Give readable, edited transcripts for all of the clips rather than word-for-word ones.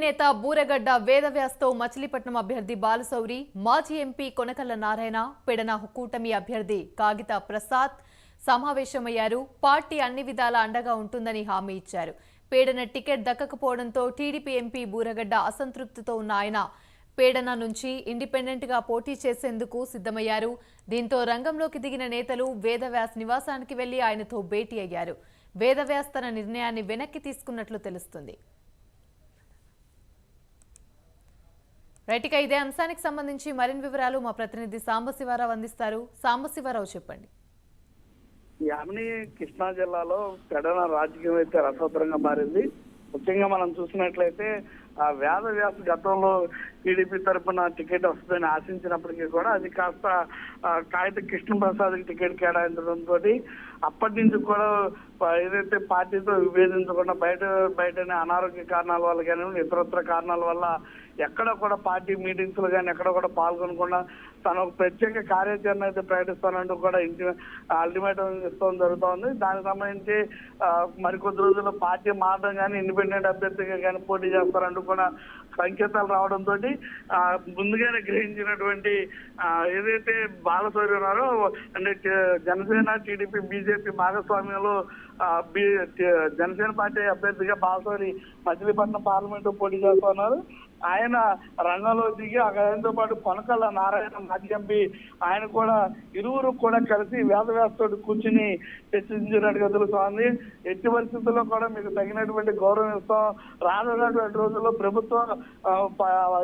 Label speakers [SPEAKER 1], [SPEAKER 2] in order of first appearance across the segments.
[SPEAKER 1] నేత బూరగడ్డ వేదవ్యాస్తో మచిలీపట్నం అభ్యర్థి బాలశౌరి, మాజీ ఎంపీ కొనకల్ల నారాయణ, పెడన కూటమి అభ్యర్థి కాగిత ప్రసాద్ సమావేశమయ్యారు. పార్టీ అన్ని విధాలా అండగా ఉంటుందని హామీ ఇచ్చారు. పేడన టికెట్ దక్కకపోవడంతో టీడీపీ ఎంపీ బూరగడ్డ అసంతృప్తితో ఉన్న ఆయన పేడన నుంచి ఇండిపెండెంట్ గా పోటీ చేసేందుకు సిద్ధమయ్యారు. దీంతో రంగంలోకి దిగిన నేతలు వేదవ్యాస్ నివాసానికి వెళ్లి ఆయనతో భేటీ అయ్యారు. వేదవ్యాస్ తన నిర్ణయాన్ని వెనక్కి తీసుకున్నట్లు తెలుస్తుంది. రైట్, ఇక ఇదే అంశానికి సంబంధించి మరిన్ని వివరాలు మా ప్రతినిధి సాంబశివరావు అందిస్తారు. సాంబశివరావు చెప్పండి.
[SPEAKER 2] యామిని కృష్ణా జిల్లాలో పెడన రాజకీయం అయితే రసవత్తరంగా మారింది. ముఖ్యంగా మనం చూసినట్లయితే ఆ వేదవ్యాస గతంలో టీడీపీ తరఫున టికెట్ వస్తుందని ఆశించినప్పటికీ కూడా అది కాస్త కాగిత కృష్ణప్రసాద్కి టికెట్ కేటాయించడంతో అప్పటి నుంచి కూడా ఏదైతే పార్టీతో విభేదించకుండా బయటనే అనారోగ్య కారణాల వల్ల కానీ ఇతరత్ర కారణాల వల్ల ఎక్కడ కూడా పార్టీ మీటింగ్స్ లో కానీ ఎక్కడ కూడా పాల్గొనకుండా తను ఒక ప్రత్యేక కార్యాచరణ అయితే ప్రకటిస్తానంటూ కూడా అల్టిమేటం ఇస్తాం జరుగుతోంది. దానికి సంబంధించి మరికొద్ది రోజుల్లో పార్టీ మారడం కానీ ఇండిపెండెంట్ అభ్యర్థిగా కానీ పోటీ చేస్తారంటూ కూడా సంకేతాలు రావడంతో ముందుగానే గ్రహించినటువంటి ఏదైతే బాలశౌరి ఉన్నారో అంటే జనసేన టీడీపీ బీజేపీ భాగస్వామ్యంలో జనసేన పార్టీ అభ్యర్థిగా బాలశౌరి మచిలీపట్నం పార్లమెంటు పోటీ చేస్తున్నారు. ఆయన రంగంలో దిగి ఆయనతో పాటు కొనకల్ల నారాయణ మాజీ ఎంపీ ఆయన కూడా ఇరువురు కూడా కలిసి వేదవ్యాసతో కూర్చుని చర్చించినట్టుగా తెలుస్తోంది. ఎట్టి పరిస్థితుల్లో కూడా మీకు తగినటువంటి గౌరవం ఇస్తాం, రానున్నటువంటి రోజుల్లో ప్రభుత్వం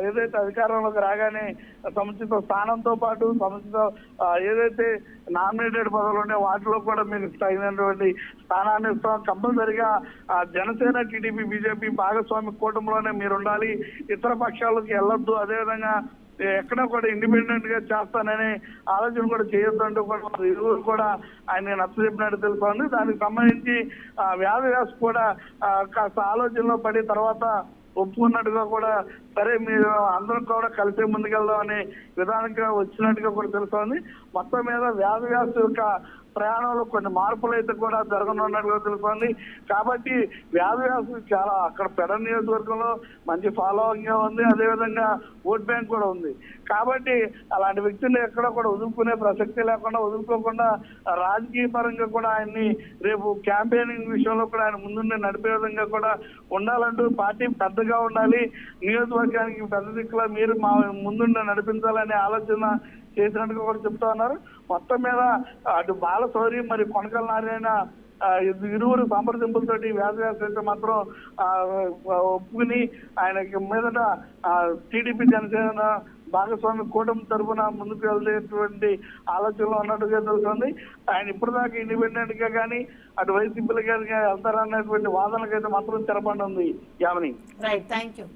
[SPEAKER 2] ఏదైతే అధికారంలోకి రాగానే సముచిత స్థానంతో పాటు సముచిత ఏదైతే నామినేటెడ్ పదవులు ఉండే వాటిలో కూడా మీకు తగినటువంటి స్థానాన్ని ఇస్తాం. కంపల్సరిగా జనసేన టీడీపీ బీజేపీ భాగస్వామి కూటమిలోనే మీరు ఉండాలి, ఇతర పక్షాలకు వెళ్ళొద్దు, అదేవిధంగా ఎక్కడా కూడా ఇండిపెండెంట్ గా చేస్తాననే ఆలోచన కూడా చేయొద్దంటూ కూడా ఇరువురు కూడా ఆయన నచ్చజెప్పినట్టు తెలుస్తోంది. దానికి సంబంధించి వేదవ్యాస్ కూడా కాస్త ఆలోచనలో పడి తర్వాత ఒప్పుకున్నట్టుగా కూడా సరే మీరు అందరూ కూడా కలిసి ముందుకెళ్దాం అనే విధానంగా వచ్చినట్టుగా కూడా తెలుస్తోంది. మొత్తం మీద వేదవ్యాస్ యొక్క ప్రయాణంలో కొన్ని మార్పులు అయితే కూడా జరగనున్నట్టుగా తెలుస్తోంది. కాబట్టి వేదవ్యాస్ చాలా అక్కడ పెడ నియోజకవర్గంలో మంచి ఫాలోయింగ్ ఉంది, అదేవిధంగా ఓట్ బ్యాంక్ కూడా ఉంది. కాబట్టి అలాంటి వ్యక్తులు ఎక్కడ కూడా వదులుకునే ప్రసక్తి లేకుండా వదులుకోకుండా రాజకీయ పరంగా కూడా ఆయన్ని రేపు క్యాంపెయినింగ్ విషయంలో కూడా ఆయన ముందుండి నడిపే విధంగా కూడా ఉండాలంటూ పార్టీ పెద్దగా ఉండాలి, నియోజకవర్గానికి పెద్ద దిక్కులా మీరు మా ముందుండి నడిపించాలనే ఆలోచన చేసినట్టుగా కూడా చెప్తా ఉన్నారు. మొత్తం మీద అటు బాలశౌరి మరి కొనకల్ల నారాయణ ఇరువురు సంప్రదింపులతోటి వేదవ్యాస అయితే మాత్రం ఒప్పుకుని ఆయనకి మీదట టీడీపీ జనసేన భాగస్వామి కూటమి తరఫున ముందుకు వెళ్లేటువంటి ఆలోచనలో ఉన్నట్టుగా తెలుస్తుంది. ఆయన ఇప్పటిదాకా ఇండిపెండెంట్ గా కానీ అటు వైసీపీలు కానీ వెళ్తారనేటువంటి వాదనకైతే మాత్రం తెరపడి ఉంది. Yamini,
[SPEAKER 1] right, thank you.